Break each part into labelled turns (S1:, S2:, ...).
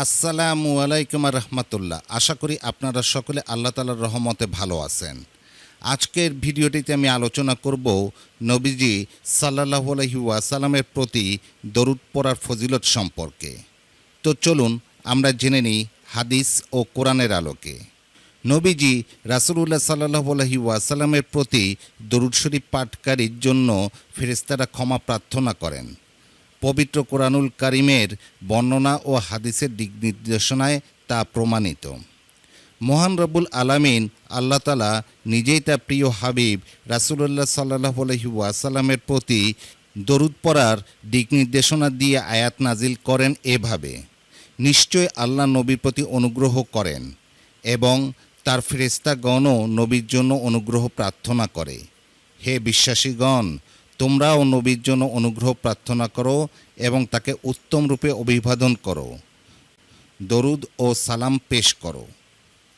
S1: আসসালামু আলাইকুম রহমতুল্লাহ। আশা করি আপনারা সকলে আল্লাহ তাআলার রহমতে ভালো আছেন। আজকের ভিডিওটিতে আমি আলোচনা করব নবীজি সাল্লাল্লাহু আলাইহি ওয়াসাল্লামের প্রতি দরুদ পড়ার ফজিলত সম্পর্কে। তো চলুন আমরা জেনে নিই হাদিস ও কোরআনের আলোকে। নবীজি রাসূলুল্লাহ সাল্লাল্লাহু আলাইহি ওয়াসাল্লামের প্রতি দরুদ শরীফ পাঠকারীর জন্য ফেরেশতারা ক্ষমা প্রার্থনা করেন। পবিত্র কোরআনুল কারিমের বর্ণনা ও হাদিসের দিক নির্দেশনায় তা প্রমাণিত। মহান রব্বুল আলামিন আল্লাহ তাআলা নিজেই তার প্রিয় হাবিব রাসূলুল্লাহ সাল্লাল্লাহু আলাইহি ওয়াসাল্লামের প্রতি দরুদ পড়ার দিক নির্দেশনা দিয়ে আয়াত নাজিল করেন এভাবে: নিশ্চয় আল্লাহ নবীর প্রতি অনুগ্রহ করেন এবং তার ফেরেশতাগণও নবীর জন্য অনুগ্রহ প্রার্থনা করে। হে বিশ্বাসীগণ, তোমরাও নবীর জন্য অনুগ্রহ প্রার্থনা করো এবং তাকে উত্তম রূপে অভিবাদন করো, দরুদ ও সালাম পেশ করো।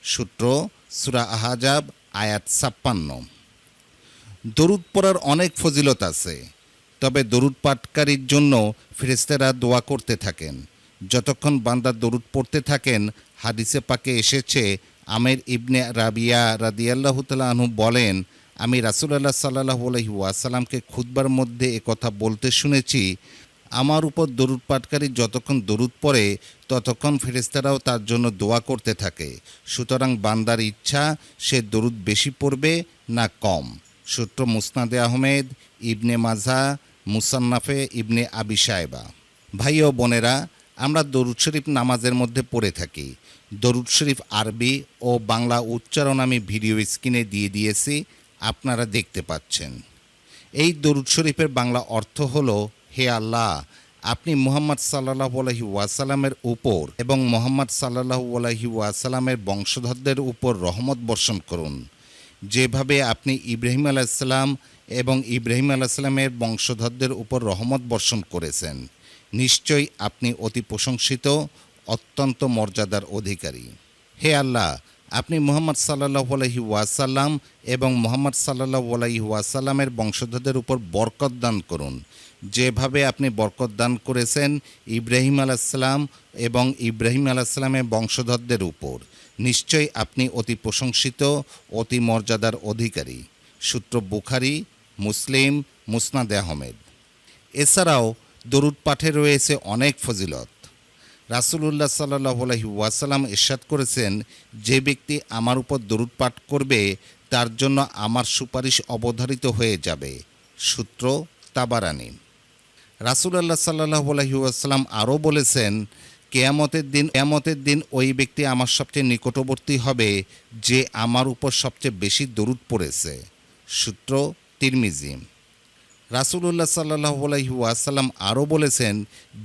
S1: সূত্র সূরা আহজাব আয়াত ৫৬। দরুদ পড়ার অনেক ফজিলত আছে, তবে দরুদ পাঠকারীর জন্য ফেরেশতারা দোয়া করতে থাকেন। যতক্ষণ বান্দা দরুদ পড়তে থাকেন, হাদিসে পাকে এসেছে, আমের ইবনে রাবিয়া রাদিয়াল্লাহু তাআলা আনহু বলেন, আমি রাসূলুল্লাহ সাল্লাল্লাহু আলাইহি ওয়াসাল্লামকে খুতবার মধ্যে একথা বলতে শুনেছি, আমার উপর দরুদ পাঠকারী যতক্ষণ দরুদ পড়ে ততক্ষণ ফেরেশতারাও তার জন্য দোয়া করতে থাকে। সুতরাং বান্দার ইচ্ছা সে দরুদ বেশি পড়বে না কম। সূত্র মুসনাদে আহমেদ, ইবনে মাজাহ, মুসান্নাফে ইবনে আবি শায়বা। ভাই ও বোনেরা, আমরা দরুদ শরীফ নামাজের মধ্যে পড়ে থাকি। দরুদ শরীফ আরবি ও বাংলা উচ্চারণ আমি ভিডিও স্ক্রিনে দিয়ে দিয়েছি, আপনারা দেখতে পাচ্ছেন। এই দরুদ শরীফের বাংলা অর্থ হলো, হে আল্লাহ, আপনি মুহাম্মদ সাল্লাল্লাহু আলাইহি ওয়াসাল্লামের উপর এবং মুহাম্মদ সাল্লাল্লাহু আলাইহি ওয়াসাল্লামের বংশধরদের উপর রহমত বর্ষণ করুন, যেভাবে আপনি ইব্রাহিম আলাইহিসসালাম এবং ইব্রাহিম আলাইহিসসালামের বংশধরদের উপর রহমত বর্ষণ করেছেন। নিশ্চয়ই আপনি অতি প্রশংসিত, অত্যন্ত মর্যাদার অধিকারী। হে আল্লাহ, আপনি মুহাম্মদ সাল্লাল্লাহু আলাইহি ওয়াসাল্লাম এবং মুহাম্মদ সাল্লাল্লাহু আলাইহি ওয়াসাল্লামের বংশধরদের উপর বরকত দান করুন, যেভাবে আপনি বরকত দান করেছেন ইব্রাহিম আলাইহিসসালাম এবং ইব্রাহিম আলাইহিসসালামের বংশধরদের উপর। নিশ্চয়ই আপনি অতি প্রশংসিত, অতি মর্যাদার অধিকারী। সূত্র বুখারী, মুসলিম, মুসনাদে আহমেদ। এছাড়াও দরুদ পাঠে রয়েছে অনেক ফজিলত। রাসূলুল্লাহ সাল্লাল্লাহু আলাইহি ওয়াসাল্লাম ইরশাদ করেছেন, যে ব্যক্তি আমার উপর দরুদ পাঠ করবে তার জন্য আমার সুপারিশ অবধারিত হয়ে যাবে। সূত্র তাবারানী। রাসূলুল্লাহ সাল্লাল্লাহু আলাইহি ওয়াসাল্লাম আরও বলেছেন, কিয়ামতের দিন ওই ব্যক্তি আমার সবচেয়ে নিকটবর্তী হবে যে আমার উপর সবচেয়ে বেশি দরুদ পড়েছে। সূত্র তিরমিজি। রাসূলুল্লাহ সাল্লাল্লাহু আলাইহি ওয়াসাল্লাম আরও বলেছেন,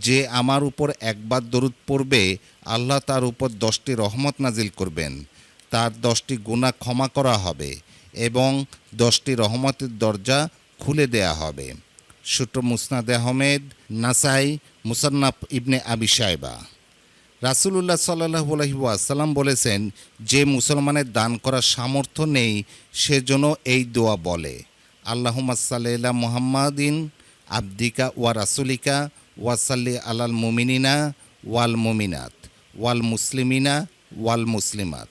S1: যে আমার উপর একবার দরুদ পড়বে আল্লাহ তার উপর 10টি রহমত নাজিল করবেন, তার 10টি গুনাহ ক্ষমা করা হবে এবং 10টি রহমতের দরজা খুলে দেয়া হবে। সূত্র মুসনাদে আহমেদ, নাসাই, মুসান্নাফ ইবনে আবি শায়বা। রাসূলুল্লাহ সাল্লাল্লাহু আলাইহি ওয়াসাল্লাম বলেছেন, যে মুসলমানের দান করার সামর্থ্য নেই সে যেন এই দোয়া বলে: আল্লাহুম্মা সাল্লি আলা মুহাম্মাদিন আবদিকা ওয়া রাসূলিকা ওয়া সাল্লি আলাল মুমিনিনা ওয়াল মুমিনাত ওয়াল মুসলিমিনা ওয়াল মুসলিমাত।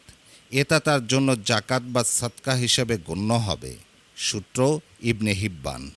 S1: এটা তার জন্য জাকাত বা সাদকা হিসেবে গণ্য হবে। সূত্র ইবনে হিব্বান।